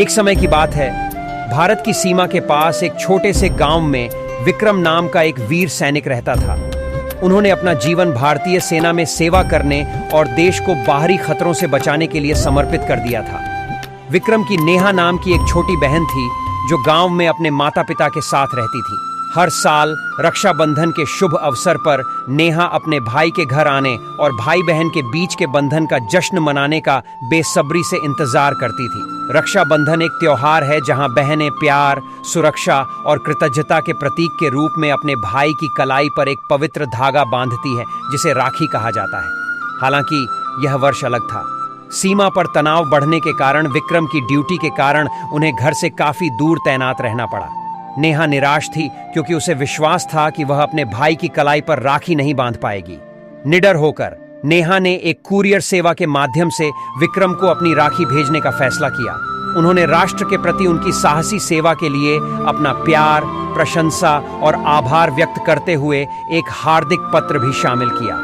एक समय की बात है, भारत की सीमा के पास एक छोटे से गांव में विक्रम नाम का एक वीर सैनिक रहता था। उन्होंने अपना जीवन भारतीय सेना में सेवा करने और देश को बाहरी खतरों से बचाने के लिए समर्पित कर दिया था। विक्रम की नेहा नाम की एक छोटी बहन थी जो गांव में अपने माता पिता के साथ रहती थी। हर साल रक्षाबंधन के शुभ अवसर पर नेहा अपने भाई के घर आने और भाई बहन के बीच के बंधन का जश्न मनाने का बेसब्री से इंतजार करती थी। रक्षाबंधन एक त्योहार है जहां बहनें प्यार, सुरक्षा और कृतज्ञता के प्रतीक के रूप में अपने भाई की कलाई पर एक पवित्र धागा बांधती है जिसे राखी कहा जाता है। हालांकि यह वर्ष अलग था। सीमा पर तनाव बढ़ने के कारण विक्रम की ड्यूटी के कारण उन्हें घर से काफी दूर तैनात रहना पड़ा। नेहा निराश थी क्योंकि उसे विश्वास था कि वह अपने भाई की कलाई पर राखी नहीं बांध पाएगी। निडर होकर नेहा ने एक कुरियर सेवा के माध्यम से विक्रम को अपनी राखी भेजने का फैसला किया। उन्होंने राष्ट्र के प्रति उनकी साहसी सेवा के लिए अपना प्यार, प्रशंसा और आभार व्यक्त करते हुए एक हार्दिक पत्र भी शामिल किया।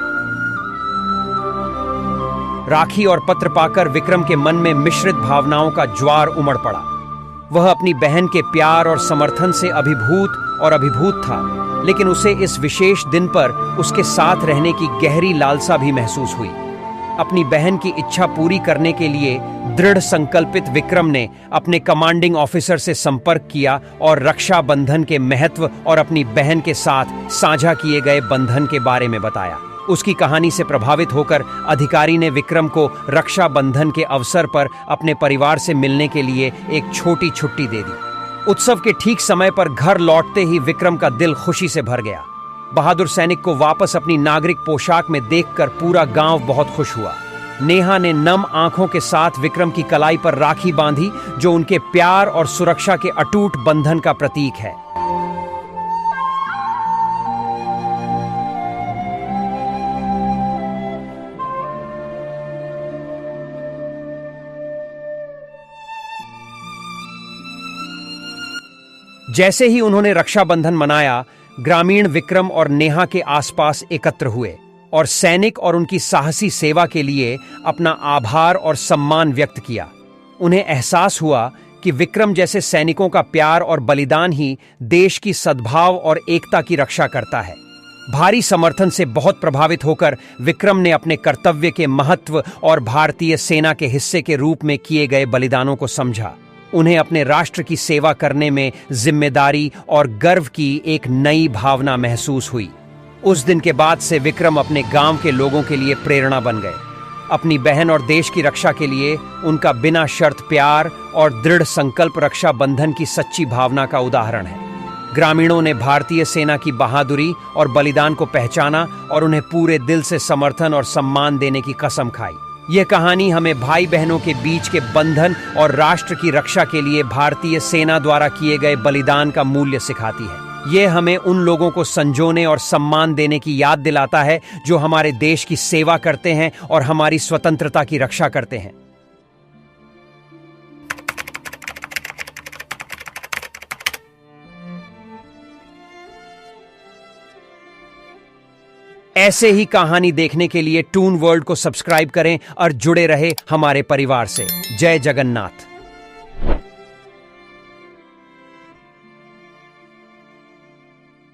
राखी और पत्र पाकर विक्रम के मन में मिश्रित भावनाओं का ज्वार उमड़ पड़ा। वह अपनी बहन के प्यार और समर्थन से अभिभूत था, लेकिन उसे इस विशेष दिन पर उसके साथ रहने की गहरी लालसा भी महसूस हुई। अपनी बहन की इच्छा पूरी करने के लिए दृढ़ संकल्पित विक्रम ने अपने कमांडिंग ऑफिसर से संपर्क किया और रक्षा बंधन के महत्व और अपनी बहन के साथ साझा किए गए बंधन के बारे में बताया। उसकी कहानी से प्रभावित होकर अधिकारी ने विक्रम को रक्षा बंधन के अवसर पर अपने परिवार से मिलने के लिए एक छोटी छुट्टी दे दी। उत्सव के ठीक समय पर घर लौटते ही विक्रम का दिल खुशी से भर गया। बहादुर सैनिक को वापस अपनी नागरिक पोशाक में देखकर पूरा गांव बहुत खुश हुआ। नेहा ने नम आंखों के साथ विक्रम की कलाई पर राखी बांधी, जो उनके प्यार और सुरक्षा के अटूट बंधन का प्रतीक है। जैसे ही उन्होंने रक्षाबंधन मनाया, ग्रामीण विक्रम और नेहा के आसपास एकत्र हुए और सैनिक और उनकी साहसी सेवा के लिए अपना आभार और सम्मान व्यक्त किया। उन्हें एहसास हुआ कि विक्रम जैसे सैनिकों का प्यार और बलिदान ही देश की सद्भाव और एकता की रक्षा करता है। भारी समर्थन से बहुत प्रभावित होकर विक्रम ने अपने कर्तव्य के महत्व और भारतीय सेना के हिस्से के रूप में किए गए बलिदानों को समझा। उन्हें अपने राष्ट्र की सेवा करने में जिम्मेदारी और गर्व की एक नई भावना महसूस हुई। उस दिन के बाद से विक्रम अपने गांव के लोगों के लिए प्रेरणा बन गए। अपनी बहन और देश की रक्षा के लिए उनका बिना शर्त प्यार और दृढ़ संकल्प रक्षा बंधन की सच्ची भावना का उदाहरण है। ग्रामीणों ने भारतीय सेना की बहादुरी और बलिदान को पहचाना और उन्हें पूरे दिल से समर्थन और सम्मान देने की कसम खाई। यह कहानी हमें भाई बहनों के बीच के बंधन और राष्ट्र की रक्षा के लिए भारतीय सेना द्वारा किए गए बलिदान का मूल्य सिखाती है। यह हमें उन लोगों को संजोने और सम्मान देने की याद दिलाता है जो हमारे देश की सेवा करते हैं और हमारी स्वतंत्रता की रक्षा करते हैं। ऐसे ही कहानी देखने के लिए टून वर्ल्ड को सब्सक्राइब करें और जुड़े रहे हमारे परिवार से। जय जगन्नाथ।